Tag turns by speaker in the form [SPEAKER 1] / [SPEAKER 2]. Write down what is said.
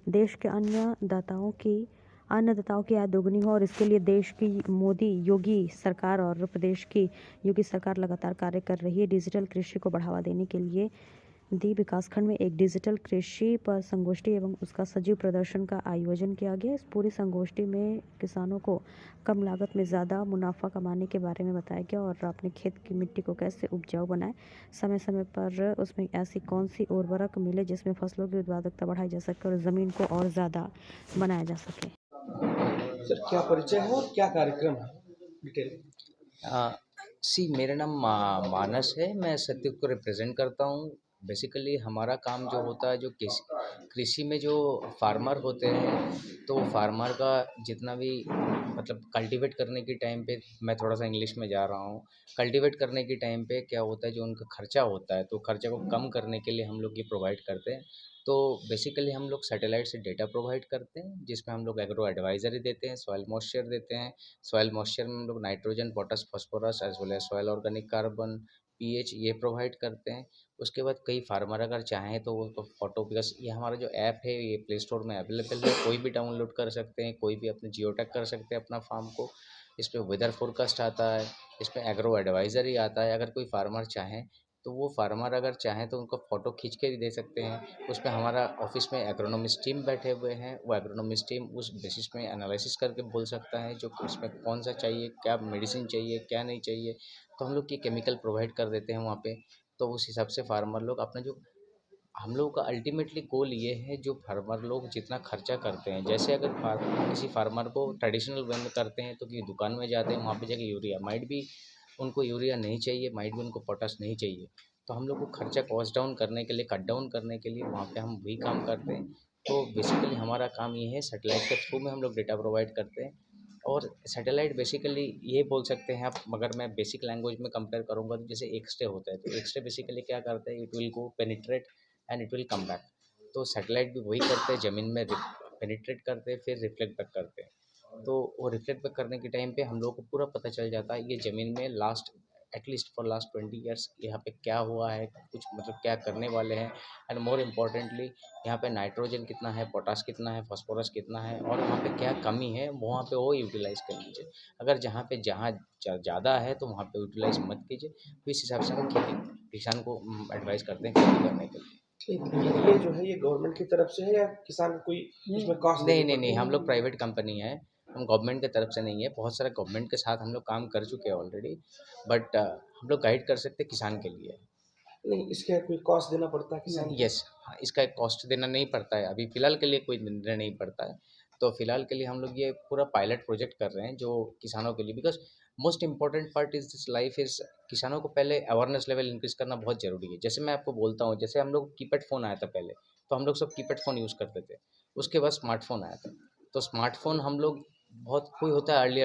[SPEAKER 1] देश के अन्नदाताओं की आय दोगुनी हो और इसके लिए देश की योगी सरकार और प्रदेश की योगी सरकार लगातार कार्य कर रही है। डिजिटल कृषि को बढ़ावा देने के लिए दीप विकासखंड में एक डिजिटल कृषि पर संगोष्ठी एवं उसका सजीव प्रदर्शन का आयोजन किया गया। इस पूरी संगोष्ठी में किसानों को कम लागत में ज़्यादा मुनाफा कमाने के बारे में बताया गया और अपने खेत की मिट्टी को कैसे उपजाऊ बनाए, समय समय पर उसमें ऐसी कौन सी उर्वरक मिले जिसमें फसलों की उत्पादकता बढ़ाई जा सके और ज़मीन को और ज़्यादा बनाया जा सके।
[SPEAKER 2] सर, क्या परिचय है और क्या कार्यक्रम है? डिटेल।
[SPEAKER 3] मेरा नाम मानस है। मैं सत्ययुग को रिप्रेजेंट करता हूँ। बेसिकली हमारा काम जो होता है, जो कृषि में जो फार्मर होते हैं, तो फार्मर का जितना भी मतलब कल्टीवेट करने के टाइम पे, मैं थोड़ा सा इंग्लिश में जा रहा हूँ। कल्टीवेट करने के टाइम पे क्या होता है, जो उनका खर्चा होता है, तो खर्चे को कम करने के लिए हम लोग ये प्रोवाइड करते हैं। तो बेसिकली हम लोग सैटेलाइट से डेटा प्रोवाइड करते हैं, जिसमें हम लोग एग्रो एडवाइजरी देते हैं, सॉइल मॉइस्चर देते हैं। सॉइल मॉइस्चर में हम लोग nitrogen, potash, phosphorus as well as soil organic carbon, pH ये प्रोवाइड करते हैं। उसके बाद कई फार्मर अगर चाहें तो वो फोटो, प्लस ये हमारा जो ऐप है ये प्ले स्टोर में अवेलेबल है, कोई भी डाउनलोड कर सकते हैं, कोई भी अपने जियो टैग कर सकते हैं अपना फार्म को। इस पर वेदर फोरकास्ट आता है, इस पर एग्रो एडवाइजरी आता है। अगर कोई फार्मर चाहें तो वो फार्मर अगर चाहें तो उनको फ़ोटो खींच के भी दे सकते हैं। उस पे हमारा ऑफिस में एग्रोनॉमिस्ट टीम बैठे हुए हैं, वो एग्रोनॉमिस्ट टीम उस बेसिस में एनालिसिस करके बोल सकता है जो कि उसमें कौन सा चाहिए, क्या मेडिसिन चाहिए, क्या नहीं चाहिए। तो हम लोग ये केमिकल प्रोवाइड कर देते हैं वहाँ पे। तो उस हिसाब से फार्मर लोग अपना जो, हम लोगों का अल्टीमेटली गोल ये है, जो फार्मर लोग जितना खर्चा करते हैं, जैसे अगर किसी फार्मर को ट्रेडिशनल वे में करते हैं तो कि दुकान में जाते हैं, वहाँ पे जाके यूरिया माइट भी उनको यूरिया नहीं चाहिए, माइट भी उनको पोटाश नहीं चाहिए। तो हम लोग को खर्चा कॉस्ट डाउन करने के लिए, कट डाउन करने के लिए वहाँ पे हम वही काम करते हैं। तो बेसिकली हमारा काम ये है, सैटेलाइट के थ्रू में हम लोग डेटा प्रोवाइड करते हैं। और सैटेलाइट बेसिकली ये बोल सकते हैं आप, मगर मैं बेसिक लैंग्वेज में कंपेयर करूँगा तो जैसे एक्सरे होता है, तो एक्सरे बेसिकली क्या करता है, it will go penetrate and it will come back. तो सैटेलाइट भी वही करते हैं, ज़मीन में पेनिट्रेट करते हैं, फिर रिफ्लेक्ट बैक करते हैं। तो वो रिफ्लेक्ट बैक करने के टाइम पे हम लोगों को पूरा पता चल जाता है ये ज़मीन में last at least for last 20 years यहाँ पे क्या हुआ है, कुछ मतलब क्या करने वाले हैं। एंड मोर इम्पॉर्टेंटली यहाँ पे नाइट्रोजन कितना है, पोटास कितना है, फास्फोरस कितना है, और वहाँ पे क्या कमी है, वहाँ पे वो यूटिलाइज़ कर लीजिए। अगर जहाँ ज़्यादा है तो वहाँ पे यूटिलाइज़ मत कीजिए। तो इस हिसाब से हम खेती किसान को एडवाइस करते हैं खेती करने के लिए।
[SPEAKER 2] ये जो है ये गवर्नमेंट की तरफ से है या किसान को कोई उसमें कॉस्ट
[SPEAKER 3] नहीं
[SPEAKER 2] देनी
[SPEAKER 3] नहीं
[SPEAKER 2] पड़ती
[SPEAKER 3] नहीं,
[SPEAKER 2] है?
[SPEAKER 3] हम लोग प्राइवेट कंपनी है, हम गवर्नमेंट की तरफ से नहीं है। बहुत सारे गवर्नमेंट के साथ हम लोग काम कर चुके हैं ऑलरेडी, बट हम लोग गाइड कर सकते हैं किसान के लिए।
[SPEAKER 2] नहीं, इसके कोई कॉस्ट देना पड़ता है किसान को?
[SPEAKER 3] यस, हाँ, इसका एक कॉस्ट देना नहीं पड़ता है, अभी फ़िलहाल के लिए कोई निर्णय नहीं पड़ता है। तो फ़िलहाल के लिए हम लोग ये पूरा पायलट प्रोजेक्ट कर रहे हैं जो किसानों के लिए, because most important part is this life is, किसानों को पहले अवेयरनेस लेवल इंक्रीज़ करना बहुत ज़रूरी है। जैसे मैं आपको बोलता हूँ, जैसे हम लोग कीपैड फ़ोन आया था पहले, तो हम लोग सब कीपैड फ़ोन यूज़ करते थे। उसके बाद स्मार्टफ़ोन आया था। तो स्मार्टफ़ोन हम लोग बहुत, कोई होता है अर्ली